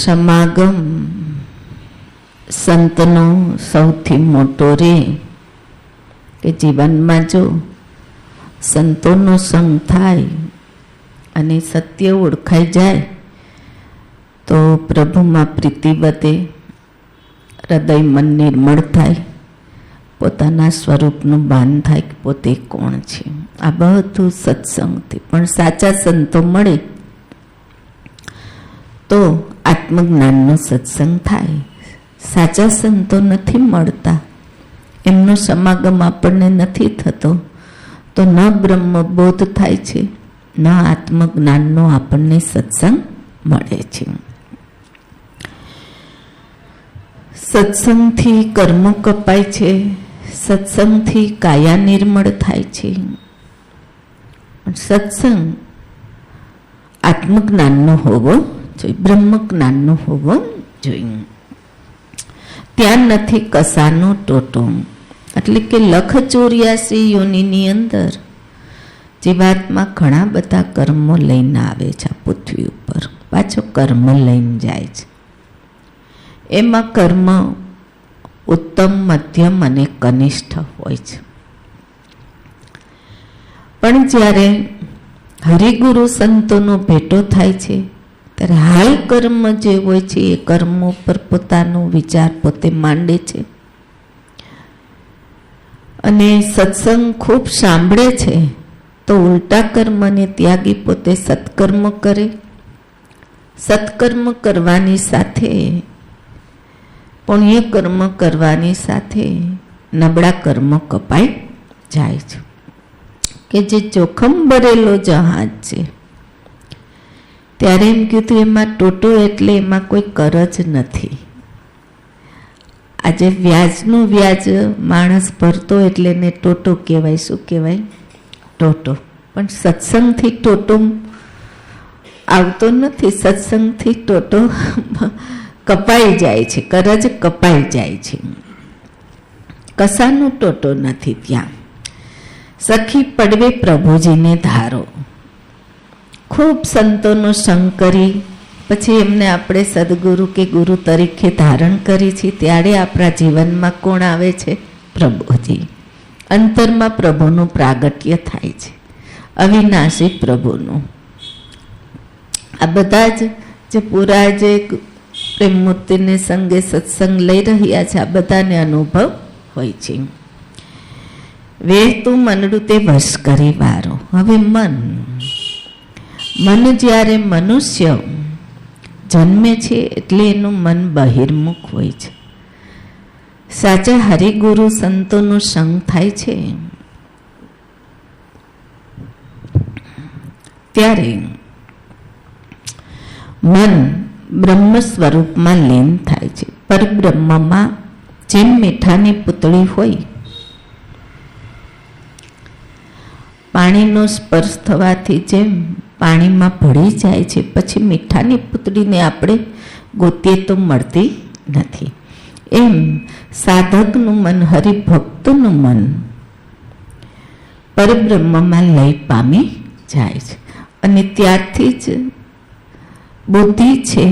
સમાગમ સંતનો સૌથી મોટો રે કે જીવનમાં જો સંતોનો સંગ થાય અને સત્ય ઓળખાઈ જાય તો પ્રભુમાં પ્રીતિ વધે, હૃદય મન નિર્મળ થાય, પોતાના સ્વરૂપનું ભાન થાય કે પોતે કોણ છે. આ બધું સત્સંગથી. પણ સાચા સંતો મળે તો આત્મજ્ઞાનનો સત્સંગ થાય. સાચા સંતો નથી મળતા, એમનો સમાગમ આપણને નથી થતો, તો ન બ્રહ્મબોધ થાય છે, ન આત્મજ્ઞાનનો આપણને સત્સંગ મળે છે. સત્સંગથી કર્મો કપાય છે, સત્સંગથી કાયા નિર્મળ થાય છે. સત્સંગ આત્મજ્ઞાનનો હોવો જોઈએ, બ્રહ્મજ્ઞાનનો હોવો જોઈએ. ત્યાં નથી કસાનો ટોટો. એટલે કે 184 યોનિની અંદર જીવાત્મા ઘણા બધા કર્મો લઈને આવે છે આ પૃથ્વી ઉપર, પાછો કર્મ લઈને જાય છે. એમાં કર્મ ઉત્તમ, મધ્યમ અને કનિષ્ઠ હોય છે. પણ જ્યારે હરિગુરુ સંતોનો ભેટો થાય છે ત્યારે હાલ કર્મ જે હોય છે એ કર્મો પર પોતાનો વિચાર પોતે માંડે છે અને સત્સંગ ખૂબ સાંભળે છે તો ઉલટા કર્મને ત્યાગી પોતે સત્કર્મ કરે. સત્કર્મ કરવાની સાથે પુણ્ય કર્મ કરવાની સાથે નબળા કર્મ કપાઈ જાય છે. કે જે જોખમ ભરેલો જહાજ છે, ત્યારે એમ કીધું એમાં ટોટો એટલે એમાં કોઈ કર જ નથી. આજે વ્યાજનું વ્યાજ માણસ ભરતો એટલે એને ટોટો કહેવાય. શું કહેવાય? ટોટો. પણ સત્સંગથી ટોટો આવતો નથી, સત્સંગથી ટોટો કપાઈ જાય છે, કરજ કપાઈ જાય છે. કસાનો ટોટો નથી ત્યાં. સખી પડવે પ્રભુજીને ધારો. ખૂબ સંતોનો સંગ કરી પછી એમને આપણે સદગુરુ કે ગુરુ તરીકે ધારણ કરી છે, ત્યારે આપણા જીવનમાં કોણ આવે છે? પ્રભુજી. અંતરમાં પ્રભુનું પ્રાગટ્ય થાય છે, અવિનાશી પ્રભુનું. આ બધા જ જે પૂરા જે પ્રેમમૂર્તિને સંગે સત્સંગ લઈ રહ્યા છે, આ બધાને અનુભવ હોય છે. વેતું મનડું તે વશ કરી વારો. હવે મન જ્યારે મનુષ્ય જન્મે છે એટલે એનું મન બહિર્મુખ હોય છે. સાચા હરિગુરુ સંતોનો સંગ થાય છે ત્યારે મન બ્રહ્મ સ્વરૂપમાં લીન થાય છે. પરબ્રહ્મમાં જેમ મીઠાની પૂતળી હોય, પાણીનો સ્પર્શ થવાથી જેમ પાણીમાં ભળી જાય છે, પછી મીઠાની પૂતળીને આપણે ગોતીએ તો મળતી નથી. એમ સાધકનું મન, હરિભક્તનું મન પરબ્રહ્મમાં લય પામી જાય છે. અને ત્યારથી જ બુદ્ધિ છે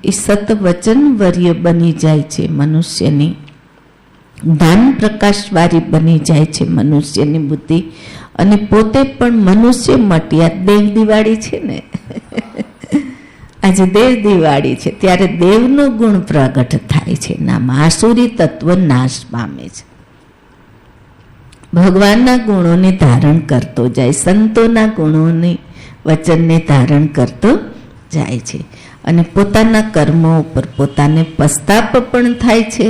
એ સતવચનવર્ય બની જાય છે મનુષ્યની, જ્ઞાન પ્રકાશવાળી બની જાય છે મનુષ્યની બુદ્ધિ. અને પોતે પણ મનુષ્ય મટી. આ દેવ દિવાળી છે ને, આજે દેવ દિવાળી છે ત્યારે દેવનો ગુણ પ્રગટ થાય છે. નામાં આસુરી તત્વ નાશ પામે છે. ભગવાનના ગુણોને ધારણ કરતો જાય, સંતોના ગુણોને વચનને ધારણ કરતો જાય છે. અને પોતાના કર્મો ઉપર પોતાને પસ્તાપ પણ થાય છે.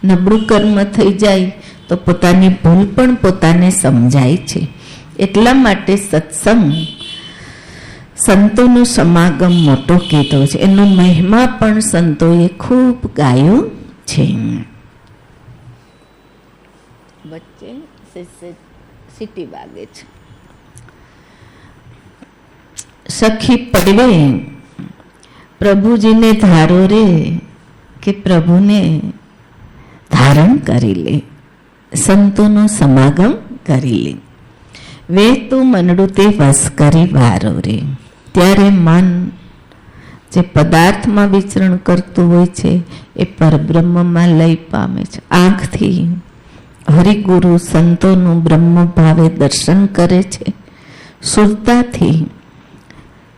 નબળું કર્મ થઈ જાય તો પોતાની ભૂલ પણ પોતાને સમજાય છે. એટલા માટે સત્સંગ સંતોનો સમાગમ મોટો કીધો છે. એનો મહિમા પણ સંતોએ ખૂબ ગાયો છે. વચ્ચે સીટી વાગે છે. સખી પડવે પ્રભુજીને ધારો રે, કે પ્રભુને ધારણ કરી લે, સંતોનો સમાગમ કરી લે. વેતું મનડું તે વશ કરી વારો રે. ત્યારે મન જે પદાર્થમાં વિચરણ કરતું હોય છે એ પરબ્રહ્મમાં લય પામે છે. આંખથી હરિગુરુ સંતોનું બ્રહ્મ ભાવે દર્શન કરે છે. સુરતાથી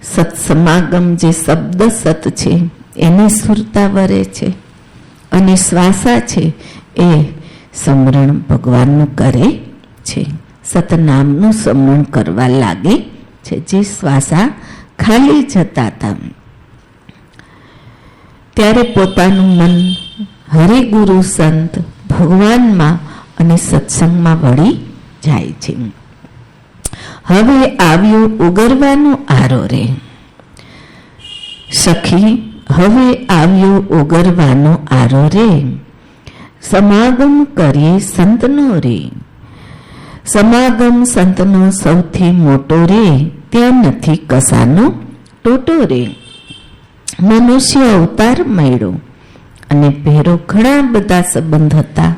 સત્સમાગમ જે શબ્દ સત છે એની સુરતા વરે છે. અને શ્વાસા છે એ સ્મરણ ભગવાનનું કરે છે. સતનામનું સ્મરણ કરવા લાગે છે. જે શ્વાસા ખાલી જતા હતા ત્યારે પોતાનું મન હરિગુરુ સંત ભગવાનમાં અને સત્સંગમાં વળી જાય છે. હવે આવ્યો ઉગરવાનો આરો રે. સખી હવે આવ્યો ઉગરવાનો આરો રે. સમાગમ કરીએ સંતનો રે. સમાગમ સંતનો સૌથી મોટો રે. ત્યાં નથી કસાનો ટોટો રે. મનુષ્ય અવતાર મળ્યો અને પહેરો ઘણા બધા સંબંધ હતા.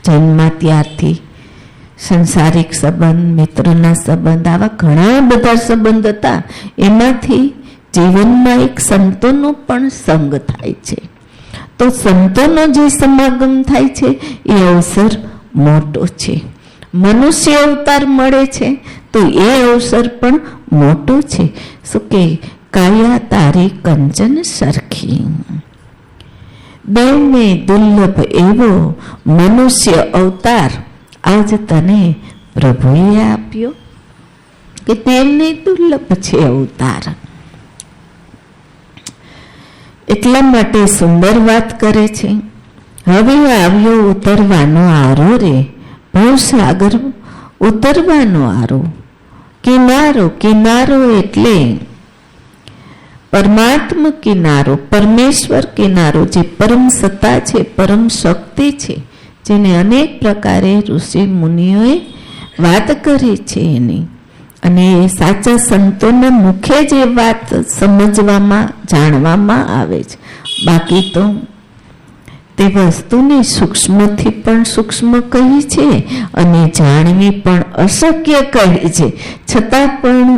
જન્મા ત્યારથી સંસારિક સંબંધ, મિત્રના સંબંધ, આવા ઘણા બધા સંબંધ હતા. એમાંથી જીવનમાં એક સંતોનો પણ સંગ થાય છે. તો સંતોનો જે સમાગમ થાય છે એ અવસર મોટો છે. મનુષ્ય અવતાર મળે છે તો એ અવસર પણ મોટો છે. શું કે કાયા તારી કંચન સરખી. દેવને દુર્લભ એવો મનુષ્ય અવતાર આજ તને પ્રભુએ આપ્યો કે તેમને દુર્લભ છે અવતાર. એટલા માટે સુંદર વાત કરે છે. હવે આવ્યો ઉતરવાનો આરો રે. ભવસાગર ઉતરવાનો આરો. કિનારો, કિનારો એટલે પરમાત્મા કિનારો, પરમેશ્વર કિનારો, જે પરમ સત્તા છે, પરમ શક્તિ છે, જેને અનેક પ્રકારે ઋષિ મુનિઓએ વાત કરી છે એની. અને સાચા સંતોના મુખે જે વાત સમજવામાં, જાણવામાં આવે છે. બાકી તો તે વસ્તુને સૂક્ષ્મથી પણ સૂક્ષ્મ કહી છે અને જાણવી પણ અશક્ય કહી છે. છતાં પણ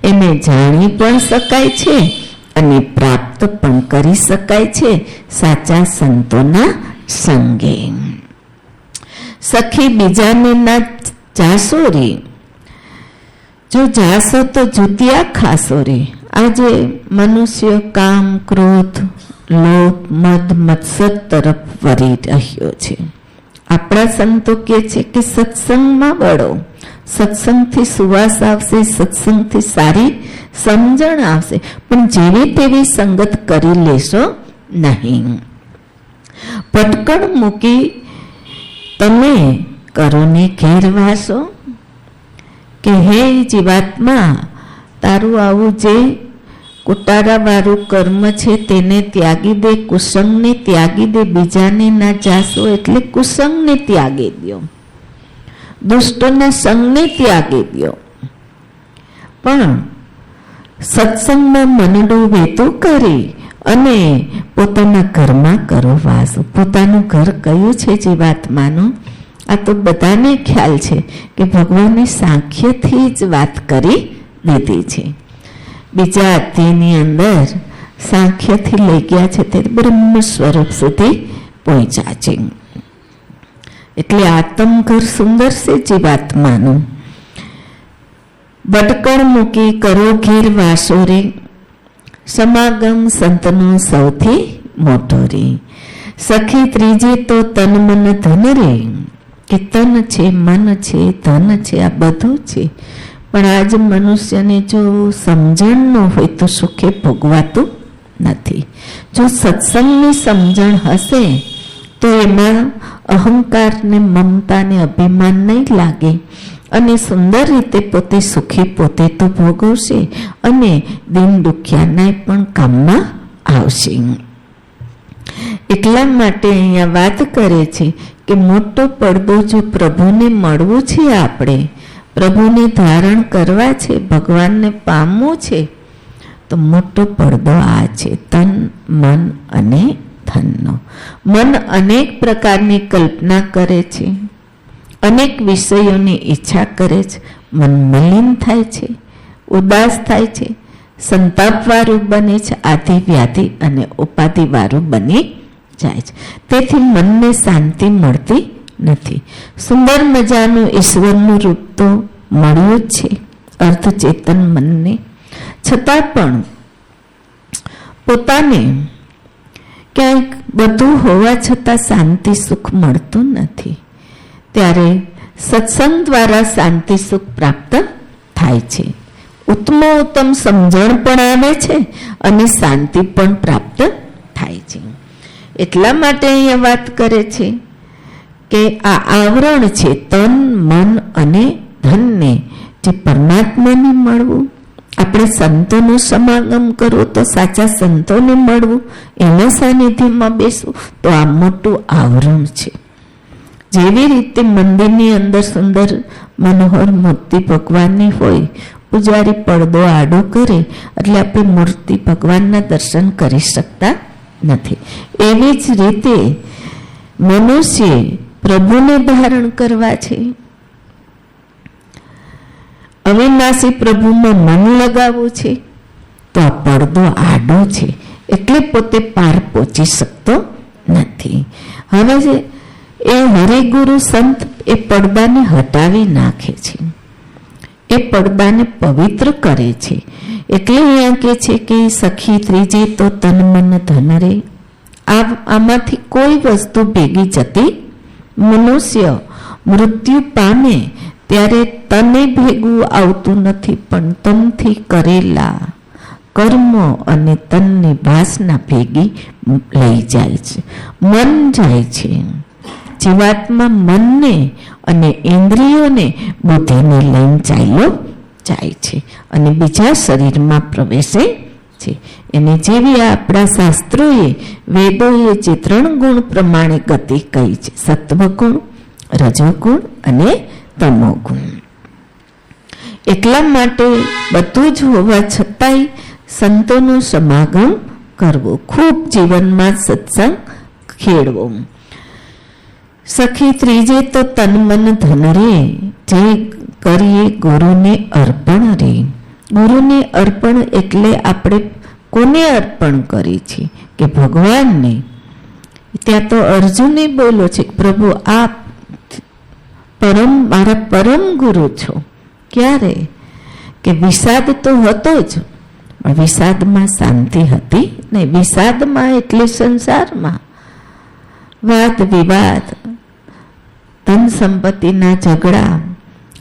એને જાણી પણ શકાય છે અને પ્રાપ્ત પણ કરી શકાય છે સાચા સંતોના સંગે. સખી બીજાને ના જાશો રે. જો જાશો તો જુતિયા ખાશો રે. આજે મનુષ્ય કામ, ક્રોધ, લોભ, મદ, મત્સર તરફ વળી રહ્યો છે. આપણા સંતો કહે છે કે સત્સંગમાં વળો. સત્સંગથી સુવાસ આવશે, સત્સંગથી સારી સમજણ આવશે, પણ જેવી તેવી સંગત કરી લેશો નહીં. ભટકણ મૂકી તમે કરો ને ઘેરવાસો કે હે જીવાત્મા, તારું આવું જે કુટારાવાળું કર્મ છે તેને ત્યાગી દે, કુસંગને ત્યાગી દે. બીજાને ના જાશો એટલે કુસંગને ત્યાગી દો, દુષ્ટોના સંગને ત્યાગી દો. પણ સત્સંગમાં મનડું વેતું કરી અને પોતાના ઘરમાં કરો વાસ. પોતાનું ઘર કયું છે જીવાત્માનું? આ તો બધાને ખ્યાલ છે કે ભગવાને સાંખ્યથી જ વાત કરી દીધી છે. બીજા અધ્યાયની અંદર સાંખ્યથી લઈ ગયા છે તે બ્રહ્મ સ્વરૂપ સુધી પહોંચ્યા છે. એટલે આત્મઘર સુંદર છે જીવાત્માનું. ભટકણ મૂકી કરો ઘેર વાસો રે. સમાગમ સંતનો સૌથી મોટો રે. સખી ત્રીજી તો તન મન ધન રે. કે તન છે, મન છે, ધન છે, આ બધું છે. પણ આજ મનુષ્યને જો સમજણ ન હોય તો સુખે ભોગવાતું નથી. જો સત્સંગની સમજણ હશે તો એમાં અહંકાર ને મમતા ને અભિમાન નહીં લાગે અને સુંદર રીતે પોતે સુખી પોતે તો ભોગવશે અને દિન દુખિયાના પણ કામમાં આવશે. એટલા માટે અહીંયા વાત કરે છે કે મોટો પડદો જો પ્રભુને મળવું છે, આપણે પ્રભુને ધારણ કરવા છે, ભગવાનને પામવું છે, તો મોટો પડદો આ છે, તન, મન અને ધનનો. મન અનેક પ્રકારની કલ્પના કરે છે, અનેક વિષયોની ઈચ્છા કરે છે. મન મલિન થાય છે, ઉદાસ થાય છે, સંતાપવાળું બને છે, આધિ વ્યાધિ અને ઉપાધિવાળું બની જાય છે. તેથી મનને શાંતિ મળતી નથી. સુંદર મજાનું ઈશ્વરનું રૂપ તો મળ્યું જ છે અર્ધચેતન મનને, છતાં પણ પોતાને ક્યાંક બધું હોવા છતાં શાંતિ સુખ મળતું નથી. ત્યારે સત્સંગ દ્વારા શાંતિ સુખ પ્રાપ્ત થાય છે. ઉત્તમોત્તમ સમજણ પણ આવે છે અને શાંતિ પણ પ્રાપ્ત થાય છે. એટલા માટે અહીંયા વાત કરે છે કે આ આવરણ છે તન, મન અને ધનને જે પરમાત્માને મળવું, આપણે સંતોનું સમાગમ કરવું તો સાચા સંતોને મળવું, એના સાનિધ્યમાં બેસવું, તો આ મોટું આવરણ છે. જેવી રીતે મંદિરની અંદર સુંદર મનોહર મૂર્તિ ભગવાનની હોય, પૂજારી પડદો આડો કરે એટલે આપણે મૂર્તિ ભગવાનના દર્શન કરી શકતા નથી. એવી જ રીતે મનુષ્ય પ્રભુને ધારણ કરવા છે, અવિનાશી પ્રભુમાં મન લગાવવું છે, તો આ પડદો આડો છે એટલે પોતે પાર પહોંચી શકતો નથી. હવે એ હરિગુરુ સંત એ પડદાને હટાવી નાખે છે, એ પડદાને પવિત્ર કરે છે. એટલે અહીંયા કહે છે કે સખી ત્રીજે તો તન મન ધન રે. આમાંથી કોઈ વસ્તુ ભેગી જતી, મનુષ્ય મૃત્યુ પામે ત્યારે તને ભેગું આવતું નથી, પણ તનથી કરેલા કર્મો અને તનની વાસના ભેગી લઈ જાય છે, મન જાય છે. જીવાત્મા મનને અને ઇન્દ્રિયોને બુદ્ધિને લઈને ચાલ્યો જાય છે અને બીજા શરીરમાં પ્રવેશે છે. એને જેવી આપણા શાસ્ત્રોએ વેદોએ જે 3 ગુણ પ્રમાણે ગતિ કહી છે, સત્વગુણ, રજોગુણ અને તમોગુણ. એટલા માટે બધું જ હોવા છતાંય સંતોનું સમાગમ કરવું, ખૂબ જીવનમાં સત્સંગ ખેડવો. સખી ત્રીજે તો તન મન ધન રે, જે કરીએ ગુરુને અર્પણ રે. ગુરુને અર્પણ એટલે આપણે કોને અર્પણ કરી છે કે ભગવાનને. ત્યાં તો અર્જુને બોલો છે કે પ્રભુ આપ મારા પરમ ગુરુ છો. ક્યારે કે વિષાદ તો હતો જ, પણ વિષાદમાં શાંતિ હતી નહીં. વિષાદમાં એટલે સંસારમાં વાદ વિવાદ, ધન સંપત્તિના ઝઘડા,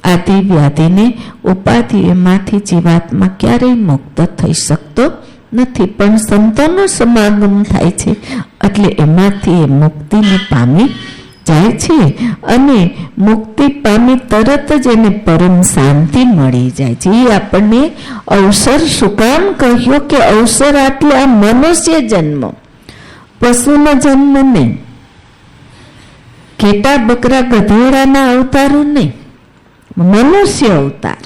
આદિ વ્યાધિને ઉપાધિ, એમાંથી જીવાત્મા ક્યારેય મુક્ત થઈ શકતો નથી. પણ સંતોનો સમાગમ થાય છે એટલે એમાંથી એ મુક્તિને પામી જાય છે અને મુક્તિ પામી તરત જ એને પરમ શાંતિ મળી જાય છે. એ આપણને અવસર શું કામ કહ્યો કે અવસર એટલે આ મનુષ્ય જન્મ, પશુનો જન્મ નહીં, ઘેટા બકરા ગધેડાના અવતારો નહીં, મનુષ્ય અવતાર.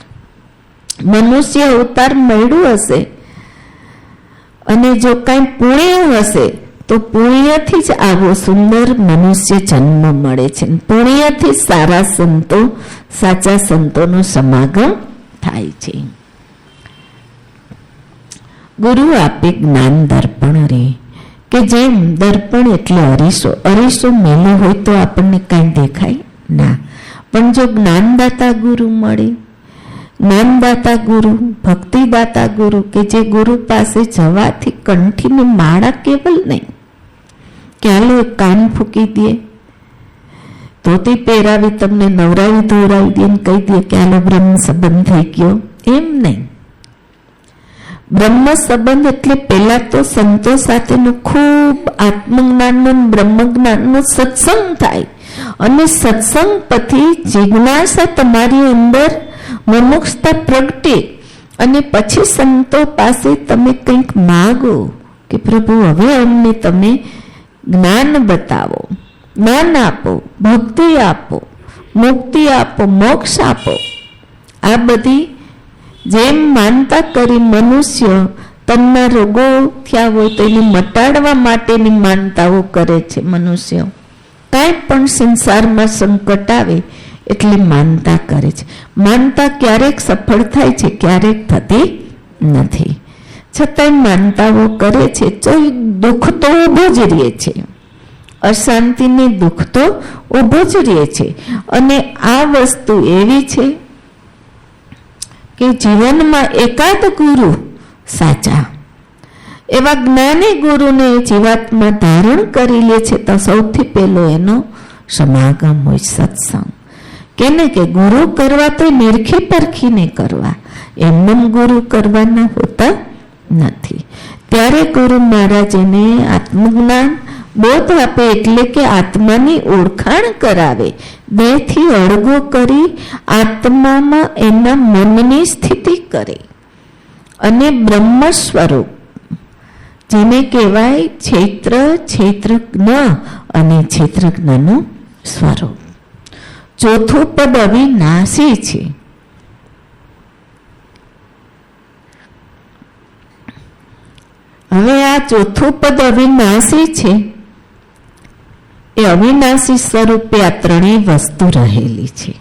મનુષ્ય અવતાર મળ્યું હશે અને જો કઈ પુણ્ય હશે તો પુણ્યથી જ આવો સુંદર મનુષ્ય જન્મ મળે છે. પુણ્યથી સારા સંતો, સાચા સંતોનો સમાગમ થાય છે. ગુરુ આપે જ્ઞાન દર્પણ રે, કે જેમ દર્પણ એટલે અરીસો, અરીસો મેલો હોય તો આપણને કઈ દેખાય ના, પણ જો જ્ઞાનદાતા ગુરુ મળે, જ્ઞાનદાતા ગુરુ, ભક્તિદાતા ગુરુ, કે જે ગુરુ પાસે જવાથી કંઠીની માળા કેવલ નહીં કે હાલો એક કાન ફૂકી દે, ધોતી પહેરાવી તમને નવરાવી ધોરાવી દે ને કહી દે કે હાલો બ્રહ્મ સંબંધ થઈ ગયો, એમ નહીં. બ્રહ્મ સંબંધ એટલે પહેલા તો સંતો સાથેનો ખૂબ આત્મજ્ઞાનનો બ્રહ્મજ્ઞાનનો સત્સંગ થાય અને સત્સંગ પછી જિજ્ઞાસા તમારી અંદર મુમુક્ષતા પ્રગટે અને પછી સંતો પાસે તમે કંઈક માગો કે પ્રભુ હવે અમને તમે જ્ઞાન બતાવો, જ્ઞાન આપો, ભક્તિ આપો, મુક્તિ આપો, મોક્ષ આપો. આ બધી જેમ માનતા કરી મનુષ્ય તનના રોગો થયા હોય તો એને મટાડવા માટેની માનતાઓ કરે છે. મનુષ્ય કાંઈ પણ સંસારમાં સંકટ આવે એટલે માનતા કરે છે. માનતા ક્યારેક સફળ થાય છે, ક્યારેક થતી નથી. છતાંય માનતાઓ કરે છે, તો દુઃખ તો ઊભું જ રહે છે, અશાંતિની દુઃખ તો ઊભું જ રહે છે. અને આ વસ્તુ એવી છે કે જીવનમાં એકાદ ગુરુ સાચા એવા જ્ઞાની ગુરુને જીવાતમાં ધારણ કરી લે છે તો સૌથી પહેલો એનો સમાગમ હોય સત્સંગ. કેને કે ગુરુ કરવા તો નિરખી પરખીને કરવા, એમનેમ ગુરુ કરવાના હોતા નથી. ત્યારે ગુરુ મહારાજ એને આત્મજ્ઞાન બોધ આપે, એટલે કે આત્માની ઓળખાણ કરાવે, દેહથી અળગો કરી આત્મામાં એના મનની સ્થિતિ કરે. અને બ્રહ્મ સ્વરૂપ જેને કહેવાય ક્ષેત્રજ્ઞ અને ક્ષેત્રજ્ઞનું સ્વરૂપ. ચોથું પદ અવિનાશી છે. હવે આ ચોથું પદ અવિનાશી છે, એ અવિનાશી સ્વરૂપે આ ત્રણેય વસ્તુ રહેલી છે,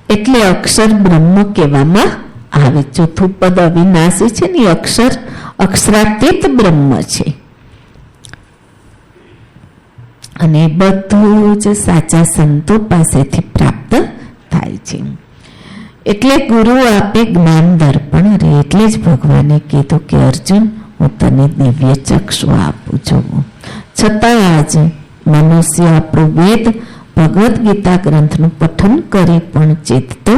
એટલે અક્ષર બ્રહ્મ કહેવામાં આવે. ચોથું પદ અવિનાશી છે ને અક્ષરાતીત બ્રહ્મ છે. અને બધું જ સાચા સંતો પાસેથી પ્રાપ્ત થાય છે. એટલે ગુરુ આપે જ્ઞાન દર્પણ રે. એટલે જ ભગવાને કીધું કે અર્જુન, હું તને દિવ્ય ચક્ષુ આપું છું. છતાં આજે મનુષ્ય આપણું વેદ ભગવદ્ ગીતા ગ્રંથનું પઠન કરી પણ ચેતતો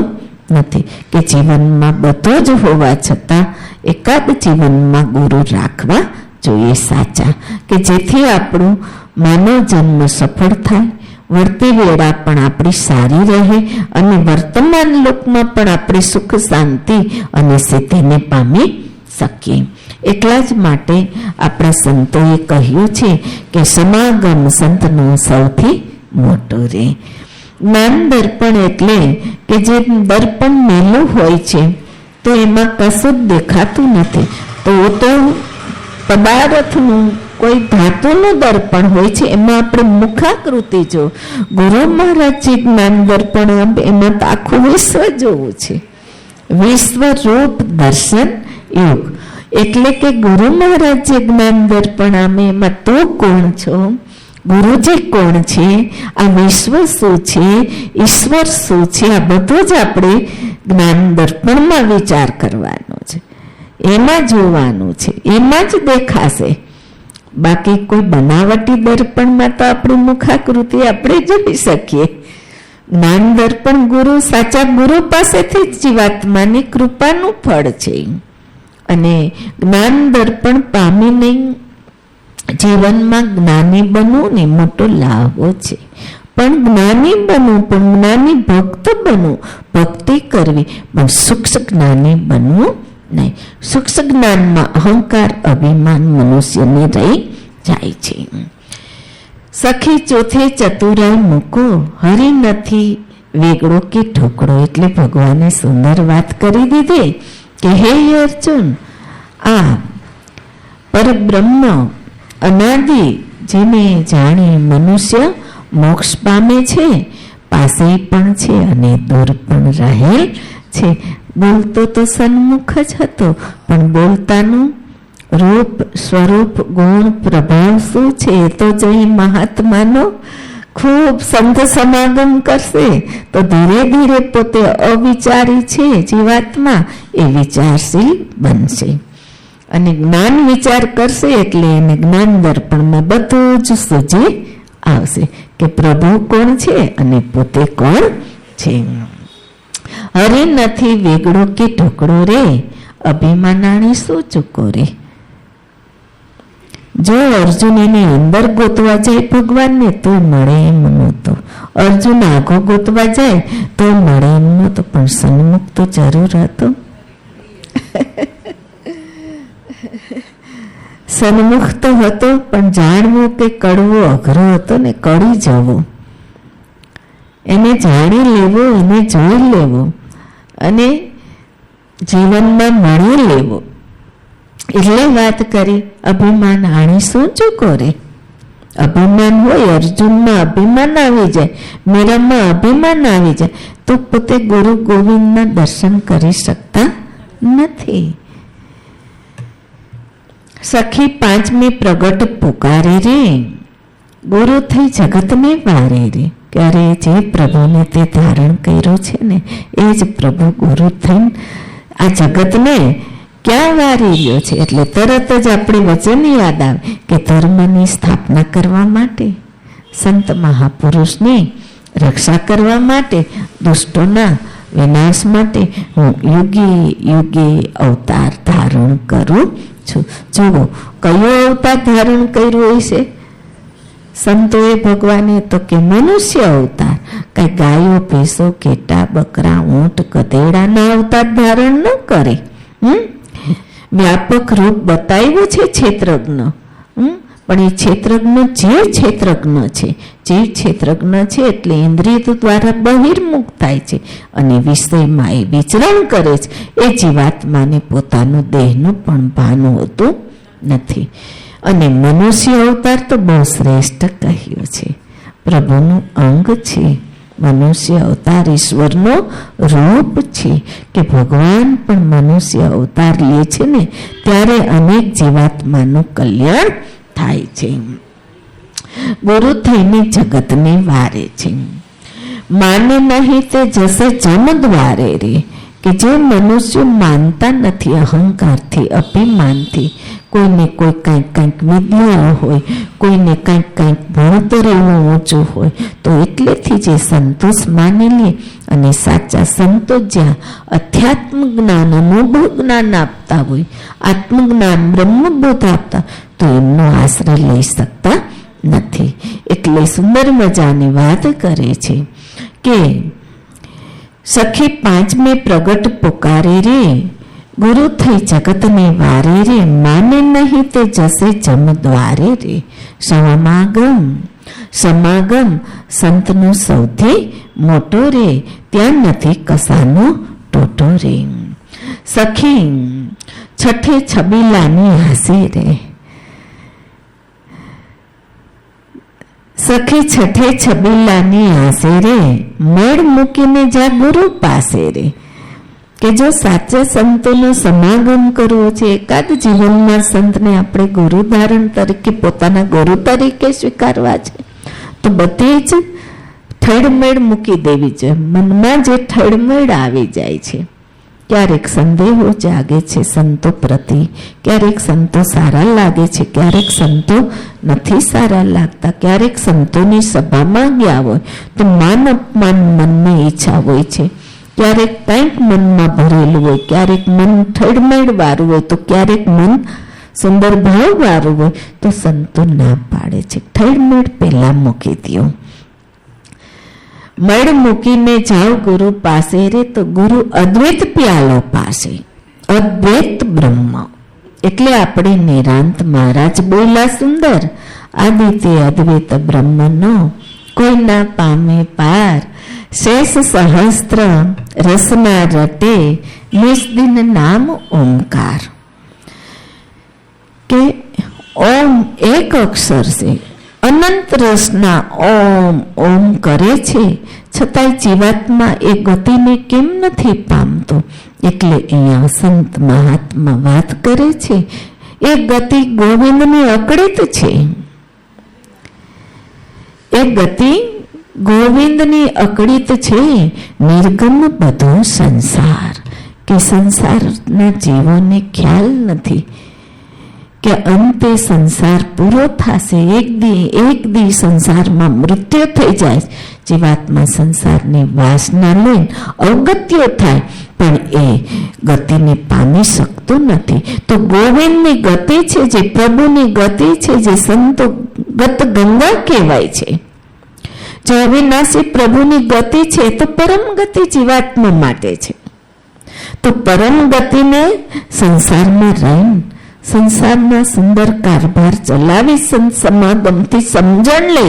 નથી કે જીવનમાં બધો જ હોવા છતાં એકાદ જીવનમાં ગુરુ રાખવા જોઈએ સાચા, કે જેથી આપણું માનવ જન્મ સફળ થાય, વર્તી વેળા પણ આપણી સારી રહે અને વર્તમાન લોકમાં પણ આપણે સુખ શાંતિ અને સિદ્ધિને પામી શકીએ. એટલા જ માટે આપણા સંતોએ કહ્યું છે કે સમાગમ સંતનો સૌથી મોટો રે. જ્ઞાન દર્પણ એટલે કે જે દર્પણ મેલું હોય છે તો એમાં કશું જ દેખાતું નથી, તો પદાર્થનું કોઈ ધાતુનું દર્પણ હોય છે, એમાં આપણે મુખાકૃતિ જો. ગુરુ મહારાજ જે જ્ઞાન દર્પણ એમાં તો આખું વિશ્વ જોવું છે, વિશ્વ રૂપ દર્શન યુગ. એટલે કે ગુરુ મહારાજ જે જ્ઞાન દર્પણ આમે એમાં તો કોણ છો, ગુરુજી કોણ છે, આ વિશ્વ શું છે, ઈશ્વર શું છે, આ બધું જ આપણે જ્ઞાન દર્પણમાં વિચાર કરવાનો છે, એમાં જોવાનું છે, એમાં જ દેખાશે. બાકી કોઈ બનાવટી દર્પણમાં તો આપણી મુખાકૃતિ આપણે જોઈ શકીએ. જ્ઞાન દર્પણ ગુરુ, સાચા ગુરુ પાસેથી જ જીવાત્માની કૃપાનું ફળ છે. અને જ્ઞાન દર્પણ પામીને જીવનમાં જ્ઞાની બનવું ને મોટો લાભો છે. પણ જ્ઞાની બનવું, પણ જ્ઞાની ભક્ત બનવું, ભક્તિ કરવી, પણ સૂક્ષ્મ જ્ઞાની બનવું નહીં. સૂક્ષ્મ જ્ઞાનમાં અહંકાર અભિમાન મનુષ્યને રહી જાય છે. સખી ચોથે ચતુરાઈ મૂકો, હરી નથી વેગળો કે ઠોકળો. એટલે ભગવાને સુંદર વાત કરી દીધી કે હે અર્જુન, આ પરબ્રહ્મ અનાદિ જેને જાણી મનુષ્ય મોક્ષ પામે છે, પાસે પણ છે અને દૂર પણ રહેલ છે. બોલતો તો સન્મુખ જ હતો, પણ બોલતાનું રૂપ સ્વરૂપ ગુણ પ્રભાવ શું છે એ તો જઈ મહાત્માનો ખૂબ સંત સમાગમ કરશે તો ધીરે ધીરે પોતે અવિચારી છે જીવાત્મા એ વિચારશીલ બનશે. અને જ્ઞાન વિચાર કરશે એટલે એને જ્ઞાન દર્પણમાં બધું જ સૂજી આવશે કે પ્રભુ કોણ છે અને પોતે કોણ છે. હરે નથી વેગળો કે ઢોકળો રે, અભિમાનાણી શું ચૂકો રે. જો અર્જુન એની અંદર ગોતવા જાય ભગવાનને તો મળે એમ નહોતો, અર્જુન આગો ગોતવા જાય તો મળે એમ નહોતો, પણ સન્મુખ તો જરૂર હતો. સન્મુખ તો હતો, પણ જાણવું કે કડવું અઘરો હતો ને, કડી જવું, એને જાણી લેવું, એને જોઈ લેવું અને જીવનમાં મળી લેવું. એટલે વાત કરી અભિમાન આણી શું ચૂકો રે. અભિમાન હોય, અર્જુનમાં અભિમાન આવી જાય, મીરામાં અભિમાન આવી જાય તો પોતે ગુરુ ગોવિંદના દર્શન કરી શકતા નથી. સખી પાંચમી પ્રગટ પુકારે રે, ગુરુ થઈ જગતને વારે રે. ક્યારે જે પ્રભુને તે ધારણ કર્યો છે ને એ જ પ્રભુ ગુરુ થઈને આ જગતને ક્યાં વારી રહ્યો છે. એટલે તરત જ આપણી વચન યાદ આવે કે ધર્મની સ્થાપના કરવા માટે, સંત મહાપુરુષની રક્ષા કરવા માટે, દુષ્ટોના વિનાશ માટે હું યુગે યુગે અવતાર ધારણ કરું છું. જુઓ કયો અવતાર ધારણ કર્યો હશે સંતોએ ભગવાને? તો કે મનુષ્ય અવતાર. કઈ ગાયો, ભેંસો, ઘેટા, બકરા, ઊંટ, ગધેડાના અવતાર ધારણ ન કરે. વ્યાપક રૂપ બતાવ્યું છે ક્ષેત્રજ્ઞ. પણ એ ક્ષેત્રજ્ઞ જીવ ક્ષેત્રજ્ઞ છે. જીવ ક્ષેત્રજ્ઞ છે એટલે ઇન્દ્રિય દ્વારા બહિર્મુખ થાય છે અને વિષયમાં એ વિચરણ કરે છે. એ જીવાત્માને પોતાનું દેહનું પણ ભાન હોતું નથી. અને મનુષ્ય અવતાર તો બહુ શ્રેષ્ઠ કહ્યો છે, પ્રભુનું અંગ છે. મનુષ્ય અવતાર ઈશ્વરનો રૂપ છે કે ભગવાન પણ મનુષ્ય અવતાર લે છે ને ત્યારે અનેક જીવાત્માનું કલ્યાણ થાય છે. ગુરુ થઈને જગતને વારે છે. માને નહીં તે જશે જમ દ્વારે રે. કે જે મનુષ્યો માનતા નથી, અહંકારથી, અભિમાનથી, કોઈને કોઈ કંઈક વિદ્યા હોય, કોઈને કંઈક ભણતર એવું ઊંચું હોય, તો એટલેથી જે સંતોષ માની લે અને સાચા સંતો જ્યાં અધ્યાત્મ જ્ઞાન, અનુભવ જ્ઞાન આપતા હોય, આત્મજ્ઞાન, બ્રહ્મબોધ આપતા, તો એમનો આશ્રય લઈ શકતા નથી. એટલે સુંદર મજાની વાત કરે છે કે સખી પાંચમે પ્રગટ પુકારે રે, ગુરુ થઈ જગતને વારે રે. માને નહીં તે જશે જમ દ્વારે રે. સમાગમ સંતનો સૌથી મોટો રે, ત્યાં નથી કસાનો ટોટો રે. સખી છઠે છબીલાની હાસે રે. સખી છઠે છબીલાની હાસે રે, મેળ મૂકીને જા ગુરુ પાસે રે. કે જો સાચા સંતોનો સમાગમ કરવો છે, એકાદ જીવનમાં સંતને આપણે ગુરુ ધારણ તરીકે, પોતાના ગુરુ તરીકે સ્વીકારવા છે, તો બધી જ ઠેડમેળ મૂકી દેવી જોઈએ. મનમાં જે ઠેડમેળ આવી જાય છે, ક્યારેક સંદેહો જાગે છે સંતો પ્રતિ, ક્યારેક સંતો સારા લાગે છે, ક્યારેક સંતો નથી સારા લાગતા, ક્યારેક સંતોની સભામાં ગયા હોય તો માન અપમાન મનમાં ઈચ્છા હોય છે, ક્યારેક કંઈક મનમાં ભરેલું હોય, ક્યારેક મન ઠેડમેળ વાળું હોય, તો ક્યારેક મન સુંદર ભાવ વાળું હોય, તો સંતો ના પાડે છે ઠેડમેળ પહેલા મૂકી દો. મળ મૂકીને જાઓ ગુરુ પાસે રે, તો ગુરુ અદ્વૈત પ્યાલો પાસે, અદ્વૈત બ્રહ્મ. એટલે આપણે નિરાંત મહારાજ બોલા સુંદર, આદિત્ય અદ્વૈત બ્રહ્મનો કોઈ ના પામે પાર, શેષ સહસ્ત્ર રસના રટે, નિષ્દિન નામ ઓમકાર. કે ઓમ એક અક્ષર છે, અનંત રસના ઓમ ઓમ કરે છે, છતાંય જીવાત્મા એ ગતિને કેમ નથી પામતો? એટલે અહીંયા સંત મહાત્મા વાત કરે છે, એ ગતિ ગોવિંદની અકળિત છે. એ ગતિ ગોવિંદની અકળિત છે. નિર્ગમ બધો સંસાર. કે સંસારના જીવોને ખ્યાલ નથી કે અંતે સંસાર પૂરો થશે, એક દી સંસારમાં મૃત્યુ થઈ જાય. જીવાત્મા સંસારની વાસના લઈને અવગત્યો થાય, પણ એ ગતિને પામી શકતો નથી. તો ગોવિંદની ગતિ છે, જે પ્રભુની ગતિ છે, જે સંતો ગત ગંગા કહેવાય છે, જો અવિનાશી પ્રભુની ગતિ છે, તો પરમ ગતિ જીવાત્મા માટે છે. તો પરમ ગતિને સંસારમાં રહીને સંસારના સુંદર કારભાર ચલાવી સંત સમાગમથી સમજણ લે,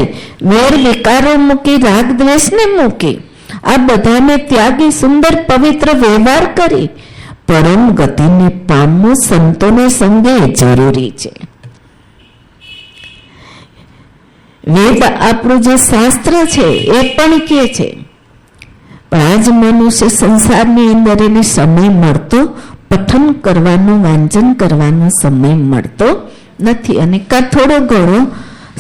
વેર વિકારો મૂકી, રાગ દ્વેષને મૂકી, આ બધાને ત્યાગી સુંદર પવિત્ર વ્યવહાર કરી પરમ ગતિને પામવું સંતોને સંગે જરૂરી છે. વેદ આપણું જે શાસ્ત્ર છે એ પણ કહે છે, પણ આજ મનુષ્ય સંસારની અંદર એને સમય મળતો પઠન કરવાનો, વાંચન કરવાનો સમય મળતો નથી. અને કાં થોડો ઘણો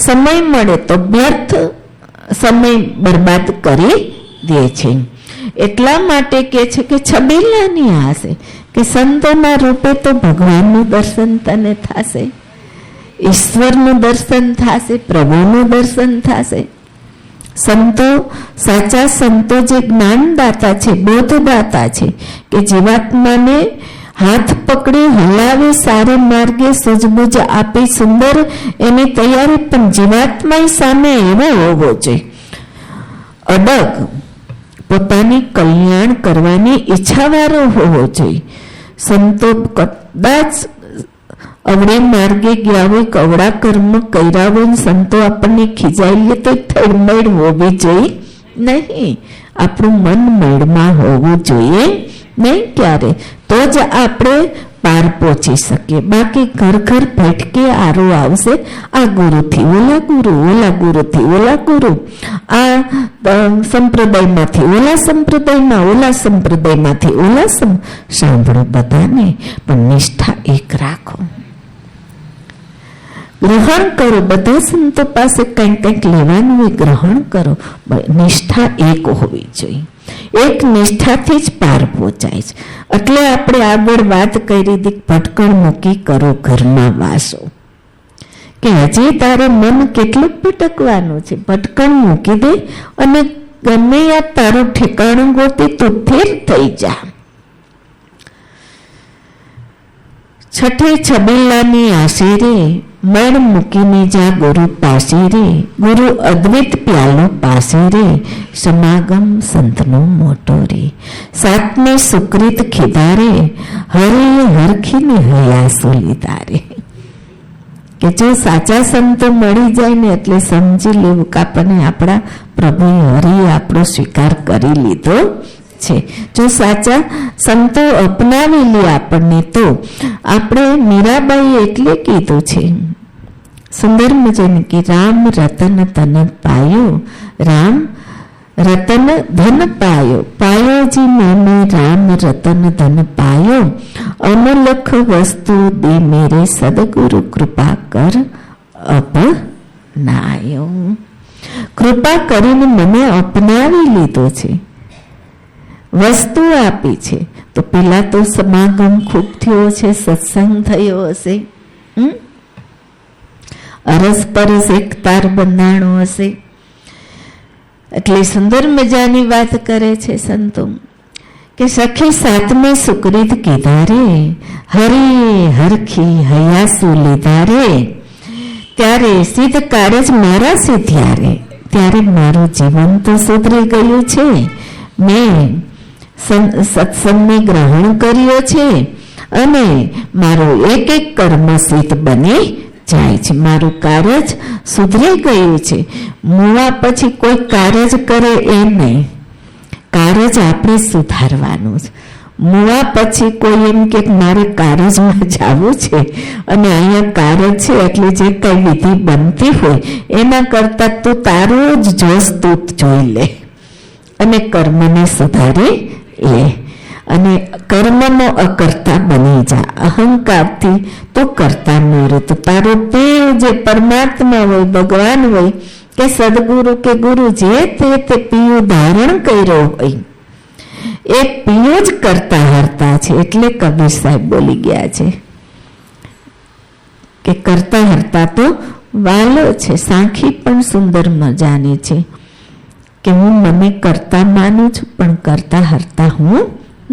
સમય મળે તો વ્યર્થ સમય બરબાદ કરી દે છે. એટલા માટે કે છે કે છબીલાની આશે કે સંતોના રૂપે તો ભગવાનનું દર્શન તને થશે, ઈશ્વરનું દર્શન થશે, પ્રભુનું દર્શન થશે. સંતો, સાચા સંતો જે જ્ઞાનદાતા છે, બોધદાતા છે, કે જીવાત્માને હાથ પકડી હલાવી સારે માર્ગે સૂઝબૂઝ આપી સુંદર એની તૈયારી, પણ જીવાત્મા સામે એવો હોવો જોઈએ, અડગ, પોતાની કલ્યાણ કરવાની ઈચ્છાવાળો હોવો જોઈએ. સંતો કદાચ અવળે માર્ગે ગયા હોય, કવડા કર્મ કર્યા હોય, સંતો આપણને ખીજાઈએ તો થડમેડ હોવી જોઈએ નહીં. આપણું મન મેળમાં હોવું જોઈએ નહીં ક્યારે, તો જ આપણે પાર પહોંચી શકીએ. બાકી ઘર ઘર ભટકે આરો આવશે, આ ગુરુથી ઓલા ગુરુ, ઓલા ગુરુથી ઓલા ગુરુ, આ સંપ્રદાયમાંથી ઓલા સંપ્રદાયમાં, ઓલા સંપ્રદાયમાંથી ઓલા સાંભળો બધાને, પણ નિષ્ઠા એક રાખો, ગ્રહણ કરો. બધા સંતો પાસે કંઈક કંઈક લેવાનું હોય, ગ્રહણ કરો. નિષ્ઠા એક હોવી જોઈએ, એક નિષ્ઠાથી જ પાર પહોંચાય છે. એટલે આપણે આગળ વાત કરી હતી, ભટકણ મૂકી કરો ઘરમાં વાસો, કે હજી તારે મન કેટલું ભટકવાનું છે. ભટકણ મૂકી દે અને ગમે યા તારું ઠેકાણું ગોતી તું સ્થિર થઈ જા. છઠે છબીલાની આશીરે મણ મૂકીને જા ગુરુ પાસે રે, ગુરુ અદ્વૈત પ્યાલો પાસે રે, સમાગમ સંતનો મોટો રે. સાતમે સુકૃત ખીધારે, હરિએ હરખીને હયાસો લીધા રે. કે જો સાચા સંતો મળી જાય ને એટલે સમજી લેવું કે આપણને આપણા પ્રભુએ હરિએ આપણો સ્વીકાર કરી લીધો છે. જો સાચા સંતો અપનાવી લે આપણને તો આપણે, મીરાબાઈએ એટલે કીધું છે સુંદર મજાની કે રામ રતન તન પાયો, રામ રતન ધન પાયો, પાયોજી મેને રામ રતન ધન પાયો, અનલખ વસ્તુ દે મેરે સદગુરુ કૃપા કર અપનાયો. કૃપા કરીને મને અપનાવી લીધો છે, વસ્તુ આપી છે. તો પેલા તો સમાગમ ખૂબ થયો છે, સત્સંગ થયો હશે, અરસપરસ એક તાર બંધાણો હશે. એટલે સુંદર મજાની વાત કરે છે સંતો કે સખી સાતમે સુકૃત કીધા રે, હરિએ હરખી હયાસુ લીધા રે, ત્યારે સિદ્ધ કાર્ય મારા સિદ્ધ્યા રે. ત્યારે મારું જીવન તો સુધરી ગયું છે, મેં સત્સંગને ગ્રહણ કર્યો છે અને મારું એક એક કર્મ સિદ્ધ બની જાય છે, મારું કાર્ય જ સુધરી ગયું છે. મુવા પછી કોઈ કાર્ય જ કરે એ નહીં, કાર્ય જ આપણે સુધારવાનું છે. મુવા પછી કોઈ એમ કે મારે કાર્યમાં જવું છે અને અહીંયા કાર્ય છે એટલે જે કઈ વિધિ બનતી હોય એના કરતા તું તારું જ જોશ તું જોઈ લે અને કર્મને સુધારી લે અને કર્મનો અકર્તા બની જા. અહંકારથી તો કરતા ન રહે. તો તારો દેવ જે પરમાત્મા હોય, ભગવાન હોય કે સદગુરુ કે ગુરુ, જે તે પીયું ધારણ કર્યો હોય એ પીયું જ કરતા હરતા છે. એટલે કબીર સાહેબ બોલી ગયા છે કે કરતા હરતા તો વાલો છે. સાંખી પણ સુંદર મજાની છે કે હું મને કરતા માનું છું પણ કરતા હરતા હું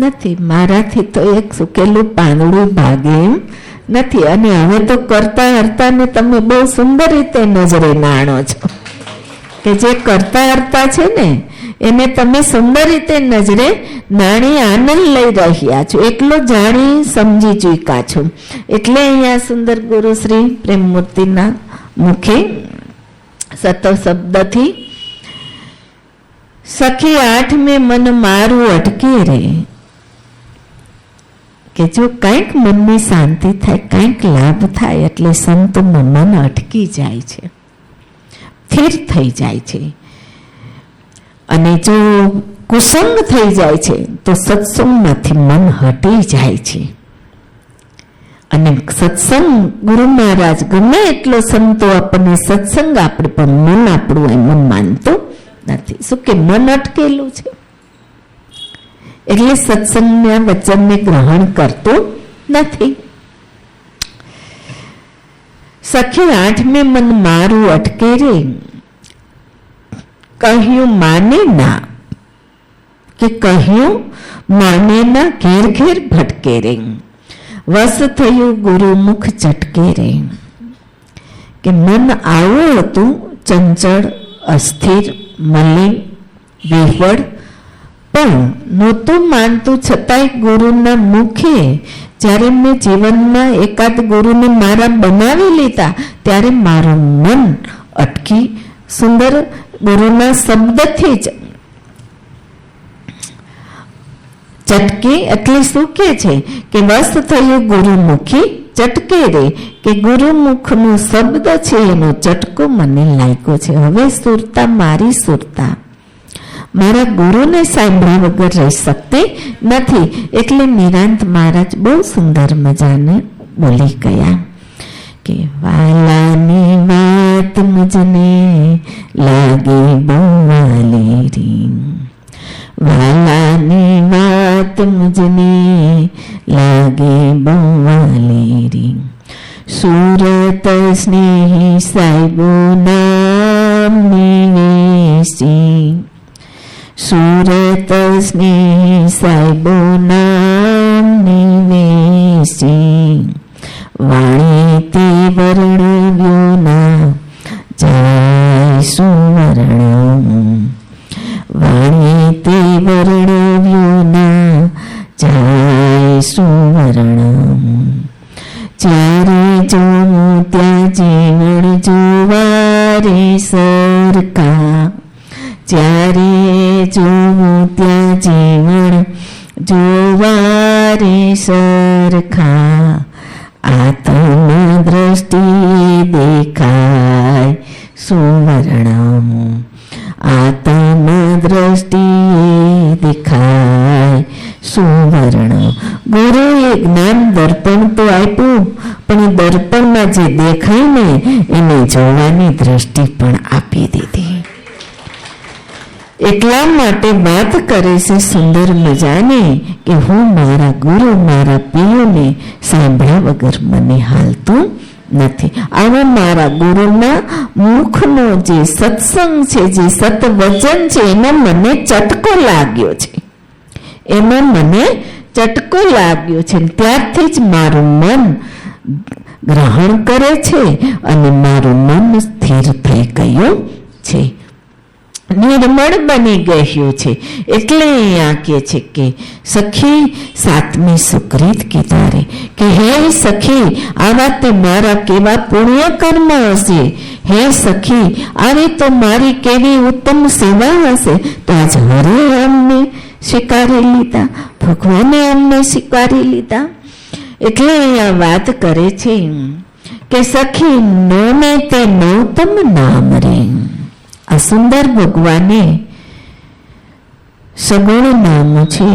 નથી. મારાથી તો એક સુકેલું પાંદડું ભાગે એમ નથી. અને હવે તો કરતા હરતા ને તમે બહુ સુંદર રીતે નજરે માણો છો કે જે કરતા હરતા છે ને એને તમે સુંદર રીતે નજરે નાણી આનંદ લઈ રહ્યા છો, એટલો જાણી સમજી ચૂક્યા છો. એટલે અહીંયા સુંદર ગુરુ શ્રી પ્રેમમૂર્તિના મુખે સતો શબ્દથી સખી આઠમે મન મારું અટકે રે, કે જો કંઈક મનની શાંતિ થાય, કંઈક લાભ થાય એટલે સંતોમાં મન અટકી જાય છે, સ્થિર થઈ જાય છે. અને જો કુસંગ થઈ જાય છે તો સત્સંગમાંથી મન હટી જાય છે. અને સત્સંગ ગુરુ મહારાજ ગમે એટલો સંતો આપણને સત્સંગ આપણે પણ મન આપણું એમ માનતું નથી. શું કે મન અટકેલું છે એટલે સત્સંગના વચનને ગ્રહણ કરતું નથી. સખી આઠમે મન મારું અટકે રે, કહ્યું માને ના, કે કહ્યું માને ના ઘેર ઘેર ભટકે રે, વસ થયું ગુરુમુખ ચટકે રે. કે મન આવું હતું ચંચળ, અસ્થિર, મલિન, વિહવળ, પણ નહોતું માનતું. છતાંય ગુરુના મુખે જ્યારે મેં જીવનમાં એકાદ ગુરુને મારા બનાવી લીધા ત્યારે મારું મન અટકી સુંદર ગુરુના શબ્દથી જ ચટકે. એટલે શું કે છે કે વસ્ત થયું ગુરુમુખી ચટકે રે, કે ગુરુમુખનો શબ્દ છે એનો ચટકો મને લાગ્યો છે. હવે સુરતા મારી સુરતા મારા ગુરુને સાંભળ્યા વગર રહી શકતી નથી. એટલે નિરાંત મહારાજ બહુ સુંદર મજાને બોલી ગયા કે વાલાની વાત મુજને લાગે બહુ વાલેરી, વાલાની વાત મુજને લાગે બહુ વાલેરી, સુરત સ્નેહી સાહેબો નામ નિવેશી, સુરત સ્નેહી સાહેબો નામ નિવેશી, વાણી તે વર્ણવ્યો ના જાય સુવર્ણ, વાણી તે વર્ણવ્યો ના જાય સુવર્ણ, જ્યારે જોઉં ત્યાં જીવન જોવારે સરખા, જ્યારે જોઉં ત્યાં જીવન જોવારે સરખા, આત્મ દ્રષ્ટિએ દેખાય સુવર્ણ, આત્મ દ્રષ્ટિએ દેખાય સુવર્ણ. ગુરુએ જ્ઞાન દર્પણ તો આપ્યું, પણ દર્પણમાં જે દેખાય ને એને જોવાની દ્રષ્ટિ પણ આપી દીધી. એટલા માટે વાત કરે છે સુંદર મજાની કે હું મારા ગુરુ મારા પિયોને સાંભળ્યા વગર મને હાલતું નથી. આવા મારા ગુરુના મુખનો જે સત્સંગ છે, જે સતવચન છે, એમાં મને ચટકો લાગ્યો છે, એમાં મને ચટકો લાગ્યો છે. ત્યારથી જ મારું મન ગ્રહણ કરે છે અને મારું મન સ્થિર થઈ ગયું છે, નિર્મળ બની ગયું છે. એટલે અહીંયા કહે છે કે સખી સાતમી સુકૃત કીધારે, કે હે સખી આવા તે મારા કેવા પુણ્ય કર્મ હશે, હે સખી આવી તો મારી કેવી ઉત્તમ સેવા હશે, તો આજ હરે અમને સ્વીકારી લીધા, ભગવાને અમને સ્વીકારી લીધા. એટલે અહીંયા વાત કરે છે કે સખી નોમે તે નૌતમ નામ રે. આ સુંદર ભગવાને સગુણ નામ છે,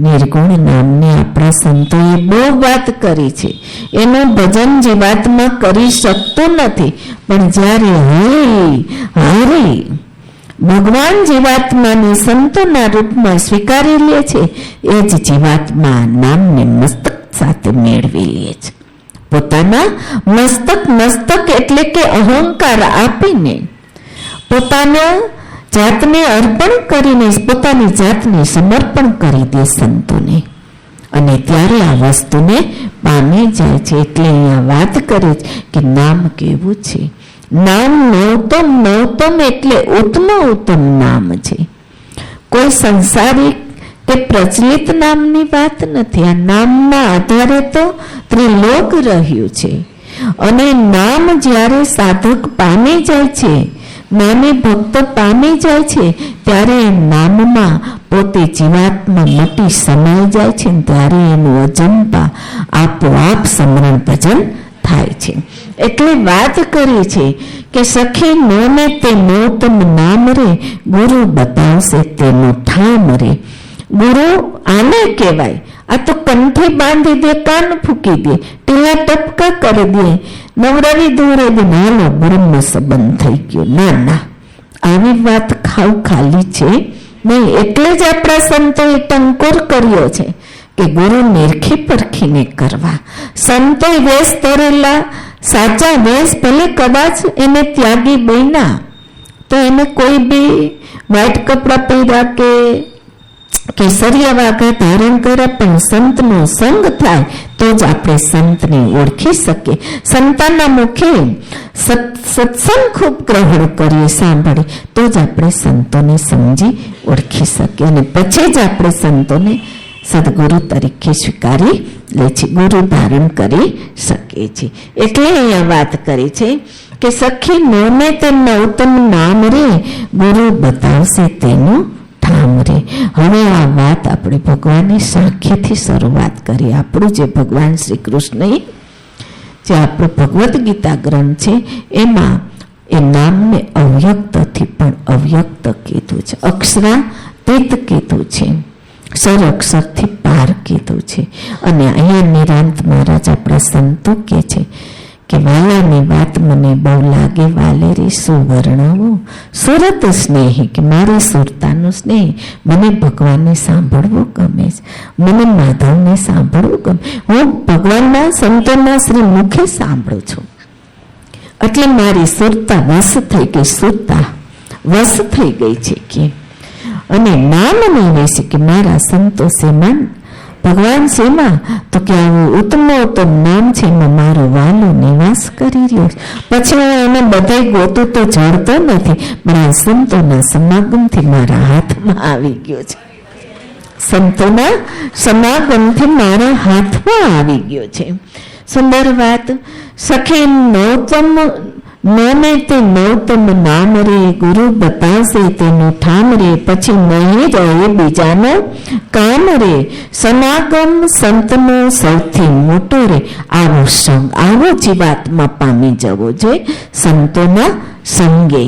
નિર્ગુણ નામની આપણા સંતોએ બહુ વાત કરી છે. એનું ભજન જીવાત્મા કરી શકતું નથી, પણ જ્યારે હરે ભગવાન જીવાત્માને સંતોના રૂપમાં સ્વીકારી લે છે, એ જ જીવાત્મા નામને મસ્તક સાથે મેળવી લે છે. પોતાના મસ્તક એટલે કે અહંકાર આપીને પોતાના જાતને અર્પણ કરીને પોતાની જાતને સમર્પણ કરી દે સંતોને, અને ત્યારે આ વસ્તુને પામી જાય છે. એટલે અહીંયા વાત કરે છે કે નામ કેવું છે. નામ નૌતમ એટલે ઉત્તમ નામ છે. કોઈ સંસારિક કે પ્રચલિત નામની વાત નથી. આ નામના આધારે તો ત્રિલોક રહ્યું છે, અને નામ જ્યારે સાધક પામી જાય છે, નામી ભક્ત પામી જાય છે, ત્યારે એ નામમાં પોતે જીવાત્મા મટી સમાઈ જાય છે, ત્યારે એનું અજંપા આપોઆપ સ્મરણ ભજન થાય છે. એટલે વાત કરી છે કે સખી નોને તે નૌતમ નામ રે, ગુરુ બતાવશે તેનું ઠામ રે. ગુરુ આને કહેવાય. આ તો કંઠ પીઠે બાંધી દે, કાન ફૂકી દે, ટીલા ટપકા કરી દે, નવરાવી ધોરાવી દે, નાનો બ્રહ્મ સંબંધ થઈ ગયો. ના ના, આવી વાત ખાવ ખાલી છે નહીં. એટલે જ આપણા સંતોએ ટંકોર કર્યો છે કે ગુરુ નિરખી પરખીને કરવા. સંતોએ વેશ ધરેલા, સાચા વેશ, ભલે કદાચ એને ત્યાગી બન્યા તો એને કોઈ બી વ્હાઈટ કપડા પહેર્યા કે કેસરિયા વાઘા ધારણ કર્યા, પણ સંતનો સંગ થાય તો જ આપણે સંતને ઓળખી શકીએ. સંતાના મુખે સત્સંગ ખૂબ ગ્રહણ કરીએ, સાંભળીએ તો જ આપણે સંતોને સમજી ઓળખી શકીએ, અને પછી જ આપણે સંતોને સદગુરુ તરીકે સ્વીકારી લે છે, ગુરુ ધારણ કરી શકીએ છીએ. એટલે અહીંયા વાત કરી છે કે સખી મોને તે નવતમ નામ રે, ગુરુ બતાવશે તેનું ઠામ રે. હવે આ વાત આપણે ભગવાનની સાંખ્યથી શરૂઆત કરી. આપણું જે ભગવાન શ્રી કૃષ્ણએ જે આપણો ભગવદ્ ગીતા ગ્રંથ છે એમાં એ નામને અવ્યક્તથી પણ અવ્યક્ત કીધું છે, અક્ષરાતીત કીધું છે, સર અક્ષરથી પાર કીધું છે. અને અહીંયા નિરાંત મહારાજ આપણા સંતો કે છે કે વાલાની વાત મને બહુ લાગે, વાલે રે સુવર્ણવો સુરત સ્નેહી, કે મારી સુરતાનું સ્નેહ, મને ભગવાનને સાંભળવું ગમે છે, મને માધવને સાંભળવું ગમે. હું ભગવાનના સંતોના શ્રી મુખે સાંભળું છું, એટલે મારી સુરતા વશ થઈ ગઈ, સુરતા વશ થઈ ગઈ છે કે. અને નામ નહીં છે કે મારા સંતો સેમાન ભગવાન શેમાં, તો કે આવું ઉત્તમોત્તમ નામ છે, એમાં મારો વાલો નિવાસ કરી રહ્યો છે. પછી હું એને બધાય ગોતું તો જડતો નથી, પણ આ સંતોના સમાગમથી મારા હાથમાં આવી ગયો છે, સંતોના સમાગમથી મારા હાથમાં આવી ગયો છે. સુંદર વાત. સખી નવતમ મને તે નવતમ નામ રે, ગુરુ બતાવશે તેનું ઠામ રે, પછી નહીં રહે બીજાનો કામ રે. સમાગમ સંતનો સૌથી મોટો રે, આવો સંગ, આવો જીવાત્મા પામી જવો જોઈએ સંતોના સંગે.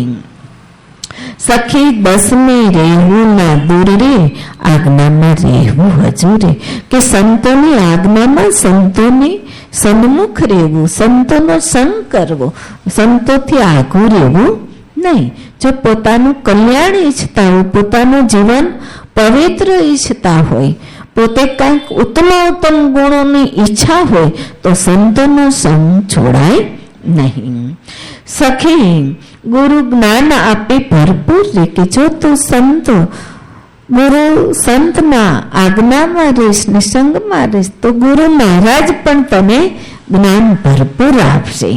સખી દસમે રહેવું ના દૂર રે, આજ્ઞામાં રહેવું હજુરે, કે સંતોની આજ્ઞામાં સંતોની સન્મુખ રહેવું, સંતોનો સંગ કરવો, સંતોથી આઘું રહેવું નહીં. જો પોતાનું કલ્યાણ ઈચ્છતા હોય, પોતાનું જીવન પવિત્ર ઈચ્છતા હોય, પોતે કંઈક ઉત્તમોત્તમ ગુણોની ઈચ્છા હોય તો સંતોનો સંગ છોડાય નહીં. સખી ગુરુ જ્ઞાન આપે ભરપૂર રે, કે જો તું સંતો ગુરુ સંતના આજ્ઞામાં રહીશ ને સંગમાં રહીશ તો ગુરુ મહારાજ પણ તને જ્ઞાન ભરપૂર આપશે.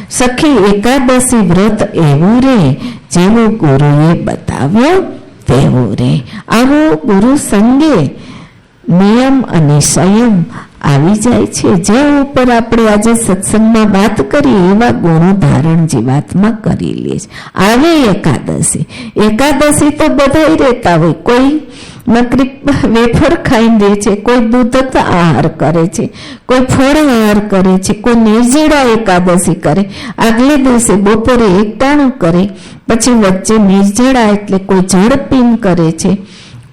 સખી એકાદશી વ્રત એવું રે, જેવું ગુરુએ બતાવ્યો તેવું રે. આવો ગુરુ સંગે નિયમ અને સંયમ આવી જાય છે. જે ઉપર આપણે આજે સત્સંગમાં વાત કરી એવા ગુણો ધારણ જીવાત્મા કરી લે છે. આવે એકાદશી, એકાદશી તો બધા રહેતા હોય, કોઈ નકરી વેફર ખાઈને રહે છે, કોઈ દૂધ આહાર કરે છે, કોઈ ફળ આહાર કરે છે, કોઈ નિર્જળા એકાદશી કરે, આગલે દિવસે બપોરે એકટાણું કરે, પછી વચ્ચે નિર્જળા એટલે કોઈ જળ પીન કરે છે,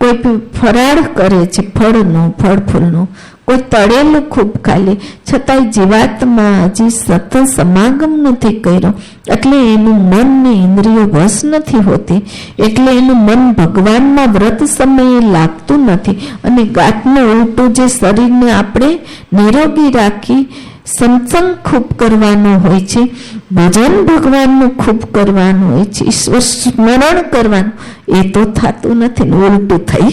કોઈ ફરાળ કરે છે ફળનું, ફળ ફૂલનું, કોઈ તળેલું ખૂબ ખાલી, છતાંય જીવાત્મા હજી સતત સમાગમ નથી કર્યો, એટલે એનું મન ને ઇન્દ્રિયો વશ નથી હોતી, એટલે એનું મન ભગવાનમાં વ્રત સમયે લાગતું નથી. અને ગાંઠનું ઉલટું જે શરીરને આપણે નિરોગી રાખી સત્સંગ ખૂબ કરવાનો હોય છે, ભજન ભગવાનનું ખૂબ કરવાનું હોય છે, ઈશ્વર સ્મરણ કરવાનું, એ તો થતું નથી, ઉલટું થઈ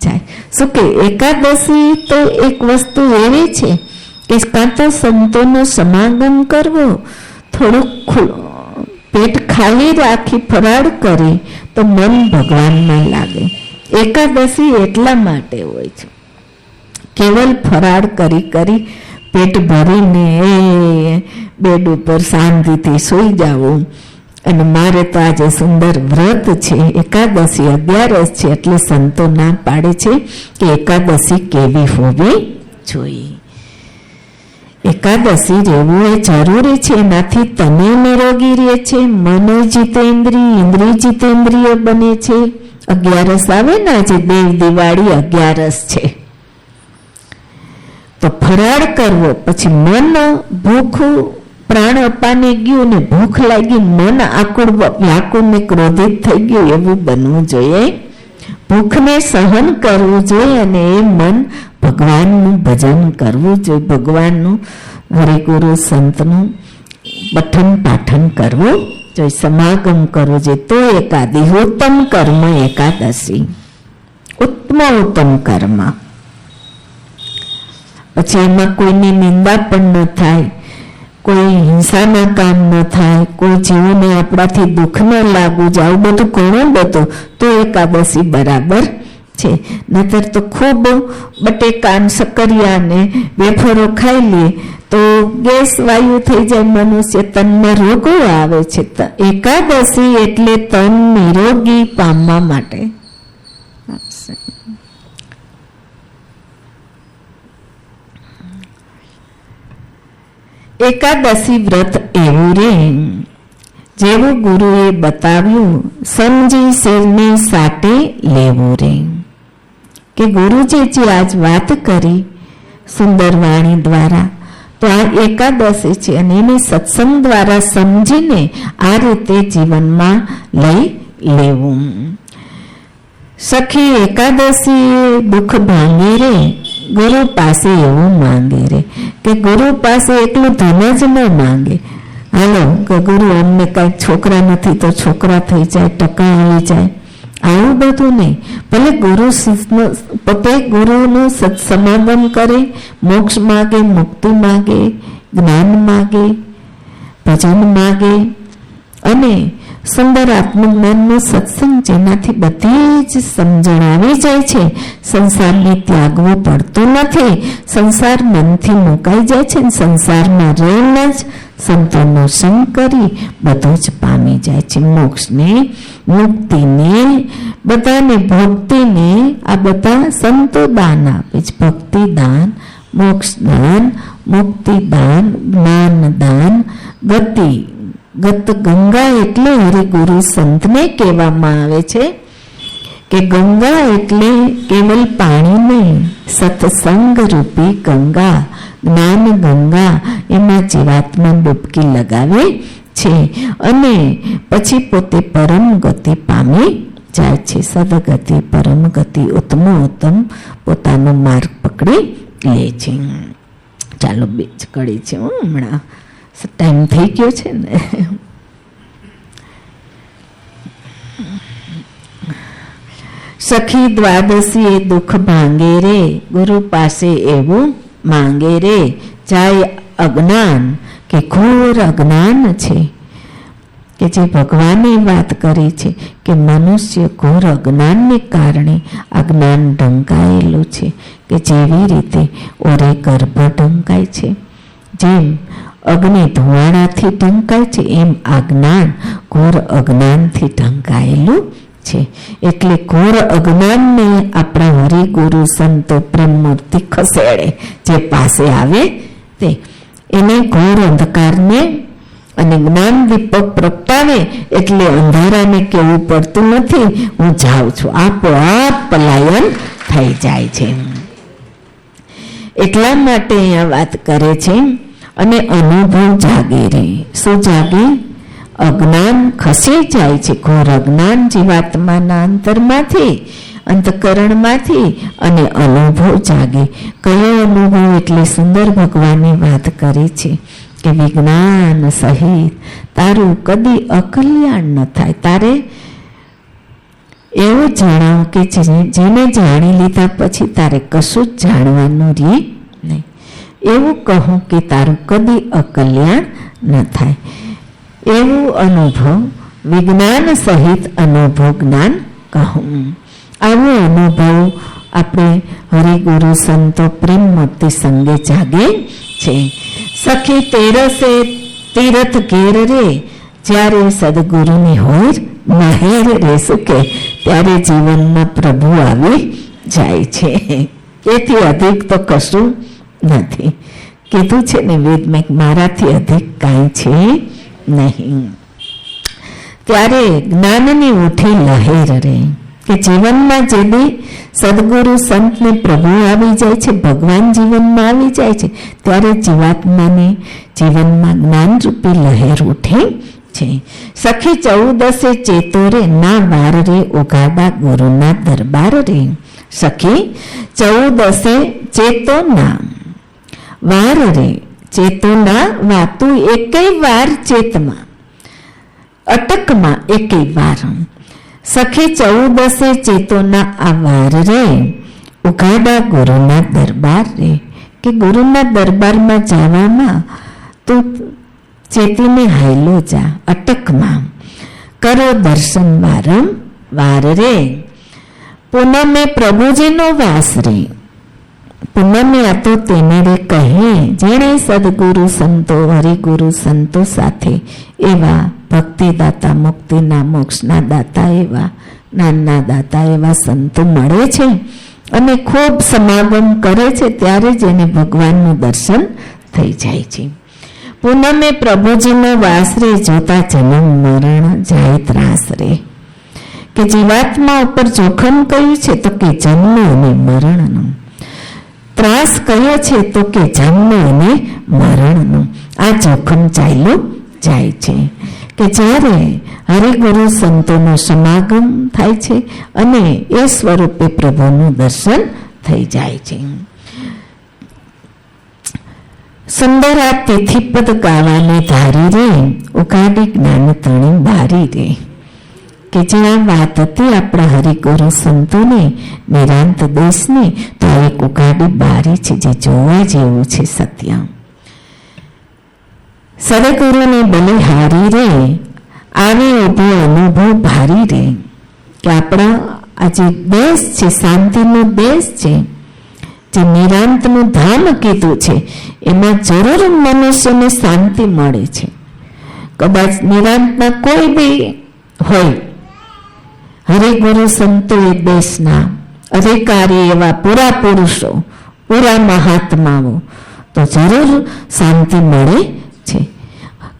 જાય. શું કે એકાદશી તો એક વસ્તુ એવી છે કે કાં તો સંતોનો સમાગમ કરવો, થોડુંક પેટ ખાલી રાખી ફરાળ કરી તો મન ભગવાનમાં લાગે. એકાદશી એટલા માટે હોય છે, કેવલ ફરાળ કરી કરી પેટ ભરીને બેડ ઉપર શાંતિથી સૂઈ જવું. અને મારે તો આજે સુંદર વ્રત છે, એકાદશી 11 છે, એટલે સંતો ના પાડે છે કે એકાદશી કેવી હોવી જોઈએ. એકાદશી રહેવું એ જરૂરી છે, એનાથી તને નિરોગી રહે છે, મન જીતેન્દ્રિય, ઇન્દ્રિય જીતેન્દ્રિય બને છે. 11 આવે ને, આજે દેવ દિવાળી 11 છે, તો તો ફરાળ કરવો, પછી મન ભૂખું પ્રાણ અપાને ગયું ને ભૂખ લાગી, મન આકુળ વ્યાકુળ ને ક્રોધિત થઈ ગયું, એવું બનવું જોઈએ. ભૂખને સહન કરવું જોઈએ અને એ મન ભગવાનનું ભજન કરવું જોઈએ, ભગવાનનું હરિગુરુ સંતનું પઠન પાઠન કરવું જોઈએ, સમાગમ કરવું જોઈએ. તો એકાદી ઉત્તમ કર્મ એકાદશી, ઉત્તમ કર્મ. પછી એમાં કોઈની નિંદા પણ ન થાય, કોઈ હિંસાના કામ ન થાય, કોઈ જીવને આપણાથી દુઃખ ન લાગવું જાય, આવું બધું ઘણું બધું, તો એકાદશી બરાબર છે. નહીતર તો ખૂબ બટેકા સકરિયા ને વેફરો ખાઈ લે તો ગેસ વાયુ થઈ જાય, મનુષ્ય તનમાં રોગો આવે છે. એકાદશી એટલે તન નિરોગી પામવા માટે. એકાદશી વ્રત એવું રે જેવું ગુરુએ બતાવ્યું, સમજી શિરને સાટે લેવું રે. કે ગુરુજી જે આજ વાત કરી સુંદર વાણી દ્વારા, તો આ એકાદશી છે અને એને સત્સંગ દ્વારા સમજીને આ રીતે જીવનમાં લઈ લેવું. સખી એકાદશી દુઃખ ભાંગે રે, ગુરુ પાસે એવું માંગે રે. કે ગુરુ પાસે એટલું ધન જ ન માંગે, હાલો કે ગુરુ અમને કઈ છોકરા નથી તો છોકરા થઈ જાય, ટકા આવી જાય, આવું બધું નહીં. ભલે ગુરુ પોતે ગુરુનું સત્સમાગમ કરે, મોક્ષ માગે, મુક્તિ માગે, જ્ઞાન માગે, ભજન માગે અને સુંદર આત્મજ્ઞાનનો સત્સંગ, જેનાથી બધી જ સમજણ આવી જાય છે. સંસારને ત્યાગવો પડતો નથી, સંસાર મનથી મુકાઈ જાય છે. સંસારમાં રહીને જ સંતોનો સંગ કરી બધું જ પામી જાય છે. મોક્ષને, મુક્તિને, બધાને ભક્તિને આ બધા સંતો દાન આપે છે. ભક્તિ દાન, મોક્ષ દાન, મુક્તિ દાન, જ્ઞાન દાન, ગતિ. ગત ગંગા એટલે હરિગુરુ સંતને કહેવામાં આવે છે કે ગંગા એટલે કેવલ પાણી નહીં, સત્સંગ રૂપી ગંગા, જ્ઞાન ગંગા. એમાં જીવાત્મા ડૂબકી લગાવે છે અને પછી પોતે પરમ ગતિ પામી જાય છે. સદગતિ, પરમ ગતિ, ઉત્તમ પોતાનો માર્ગ પકડી લે છે. ચાલો બીજ કડી છે હમણાં, ટાઈમ થઈ ગયો છે ને. સખી દ્વાદશી એ દુઃખ ભાંગે રે, ગુરુ પાસે એવું માંગે રે. જાય અજ્ઞાન કે ઘોર અજ્ઞાન છે, કે જે ભગવાને વાત કરી છે કે મનુષ્ય ઘોર અજ્ઞાનને કારણે આ જ્ઞાન ઢંકાયેલું છે. કે જેવી રીતે ઓરે ગર્ભ ઢંકાય છે, જેમ અગ્નિ ધુવાણાથી ઢંકાય છે, એમ આ જ્ઞાન ઘોર અજ્ઞાનથી ઢંકાયેલું છે. એટલે ઘોર અજ્ઞાનને આપણા હરિગુરુ સંતો પ્રેમમૂર્તિ ખસેડે, જે પાસે આવે તે એને ઘોર અંધકારને અને જ્ઞાન દીપક પ્રગટાવે. એટલે અંધારાને કેવું પડતું નથી, હું જાઉં છું, આપોઆપ પલાયન થઈ જાય છે. એટલા માટે અહીંયા વાત કરે છે. અને અનુભવ જાગે રે. શું જાગે? અજ્ઞાન ખસી જાય છે, ઘોર અજ્ઞાન જીવાત્માના અંતરમાંથી, અંતકરણમાંથી, અને અનુભવ જાગે. કયો અનુભવ? એટલે સુંદર ભગવાને વાત કરી છે કે વિજ્ઞાન સહિત તારું કદી અકલ્યાણ ન થાય. તારે એવું જણાવ કે જેને જાણી લીધા પછી તારે કશું જ જાણવાનું રહે નહીં. એવું કહું કે તારું કદી અકલ્યાણ ન થાય. એવું અનુભવ, વિજ્ઞાન સહિત અનુભવ જ્ઞાન કહું. આવો અનુભવ આપણે હરિગુરુ સંતો પ્રેમમૂર્તિ સંગે જાગે છે. સખી તેરસે તીરથ ઘેર રે, જ્યારે સદગુરુની હોય મહેર રહેશું કે ત્યારે જીવનમાં પ્રભુ આવી જાય છે. એથી અધિક તો કશું નથી. કીધું છે ને વેદમાં, મારાથી અધિક કાંઈ છે નહીં. ત્યારે જ્ઞાનની ઉઠી લહેર રે. કે જીવનમાં જે દી સદગુરુ સંતને પ્રભુ આવી જાય છે, ભગવાન જીવનમાં આવી જાય છે, ત્યારે જીવાત્માને જીવનમાં જ્ઞાનરૂપી લહેર ઉઠે છે. સખી 14 ચેતો રે, ના વાર રે ઉગાડા ગુરુના દરબાર રે. સખી 14 ચેતો ના વાર રે, ચેતોના વાતું એકેય વાર ચેતમાં, અટકમાં એકેય વાર. સખી 14 ચેતોના આ વાર રે, ઉઘાડા ગુરુના દરબાર રે. કે ગુરુના દરબારમાં જવામાં તું ચેતીને હાયલો જા, અટકમાં કરો દર્શન વારંવાર રે. પૂનમે પ્રભુજીનો વાસ રે, પૂનમે આ તો તેને રે કહે, જેણે સદગુરુ સંતો હરિગુરુ સંતો સાથે એવા ભક્તિદાતા, મુક્તિના મોક્ષના દાતા, એવા જ્ઞાનના દાતા એવા સંતો મળે છે અને ખૂબ સમાગમ કરે છે, ત્યારે જ એને ભગવાનનું દર્શન થઈ જાય છે. પૂનમે પ્રભુજીનો વાસ રે, જોતા જન્મ મરણ જાય ત્રાસ રે. કે જીવાત્મા ઉપર જોખમ કયું છે? તો કે જન્મ અને મરણનું. ત્રાસ કયો છે? તો કે જન્મ અને મરણનું. આ જોખમ ચાલ્યું જાય છે કે જ્યારે હરિગુરુ સંતોનો સમાગમ થાય છે અને એ સ્વરૂપે પ્રભુનું દર્શન થઈ જાય છે. સુંદર આ તિથિપદ ગાવાને ધારી રે, ઉગાડી જ્ઞાન તણી બારી રે. કે જે આ વાત હતી આપણા હરિગુરુ સંતોની, નિરાંત દેશની, તો એક ઉગાડી બારી છે જે જોવા જેવું છે સત્ય. સદગુરુને બલિહારી રે, આવે ઉભો અનુભવ ભારી રે. કે આપણા આ જે દેશ છે, શાંતિનો દેશ છે, જે નિરાંતનું ધામ કીધું છે, એમાં જરૂર મનુષ્યને શાંતિ મળે છે. કદાચ નિરાંતના કોઈ બી હોય, હરિગુરુ સંતો એ દેશના અધિકારી એવા પૂરા પુરુષો, પૂરા મહાત્માઓ, તો જરૂર શાંતિ મળે છે.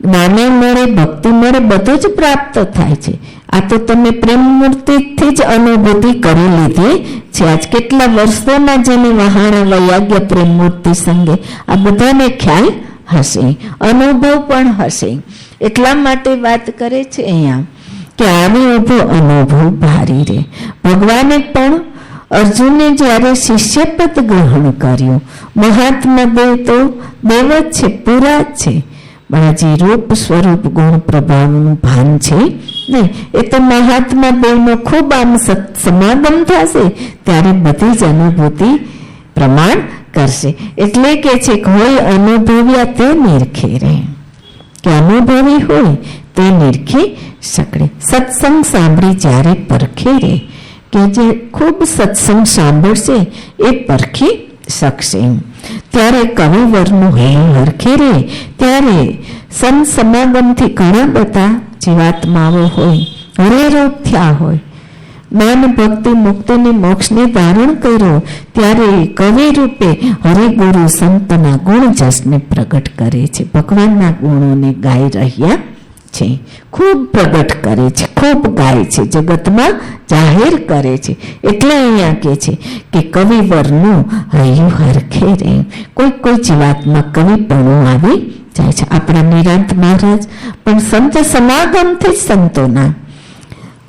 જ્ઞાને મળે, ભક્તિ મળે, બધું જ પ્રાપ્ત થાય છે. આ તો તમે પ્રેમ મૂર્તિથી જ અનુભૂતિ કરી લીધી છે. આજ કેટલા વર્ષોના જેને વહાણા વૈયાગ્ય પ્રેમ મૂર્તિ સંગે, આ બધાને ખ્યાલ હશે, અનુભવ પણ હશે. એટલા માટે વાત કરે છે અહીંયા કે આવી ઉભો અનુભવ ભારી રે. ભગવાને પણ અર્જુને જ્યારે શિષ્યપદ ગ્રહણ કર્યું, મહાત્મા દેવ તો દેવ જ છે, પૂરા જ છે, પણ હજી રૂપ સ્વરૂપ ગુણ પ્રભાવનું ભાન છે નહીં. એ તો મહાત્મા દેવનો ખૂબ આમ સમાગમ થશે ત્યારે બધી જ અનુભૂતિ પ્રમાણ કરશે. એટલે કે છે કે હોય અનુભવ્યા તે નિરખે રે. કે અનુભવી હોય તે નિરખી શકડે. સત્સંગ સાંભળી જ્યારે પરખે રે, કે જે ખૂબ સત્સંગ સાંભળશે એ પરખી શકશે. ત્યારે કવિવરનું હૈયું હરખે રે. ત્યારે સંત સમાગમથી ઘણા બધા જીવાત્માઓ હોય, હરેરોપ થયા હોય, જ્ઞાન ભક્તિ મુક્તિને મોક્ષને ધારણ કર્યો, ત્યારે કવિ રૂપે હરિગુરુ સંતના ગુણ જસને પ્રગટ કરે છે. ભગવાનના ગુણોને ગાઈ રહ્યા છે, ખૂબ પ્રગટ કરે છે, ખૂબ ગાય છે, જગતમાં જાહેર કરે છે. એટલે અહીંયા કહે છે કે કવિવરનું હૈયું હરખે રે. કોઈ જીવાતમાં કવિપણું આવી જાય છે. આપણા નિરાંત મહારાજ પણ સંત સમાગમથી જ સંતોના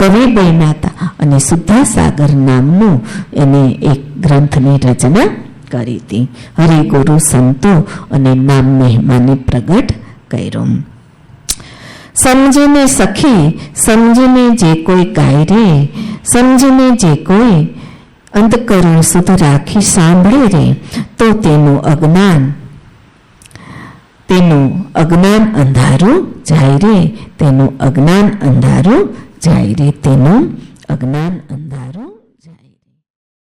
કવિ બન્યા હતા અને સુધાસાગર નામનું એને એક ગ્રંથની રચના કરી હતી. હરિગુરુ સંતો અને નામ મહિમાને પ્રગટ કર્યો. સમજીને સખી, સમજીને જે કોઈ ગાય રે, સમજીને જે કોઈ અંતકરણ શુદ્ધ રાખી સાંભળે રે, તો તેનું અજ્ઞાન અંધારું જાય રે. તેનું અજ્ઞાન અંધારું જાય રે. તેનું અજ્ઞાન અંધારું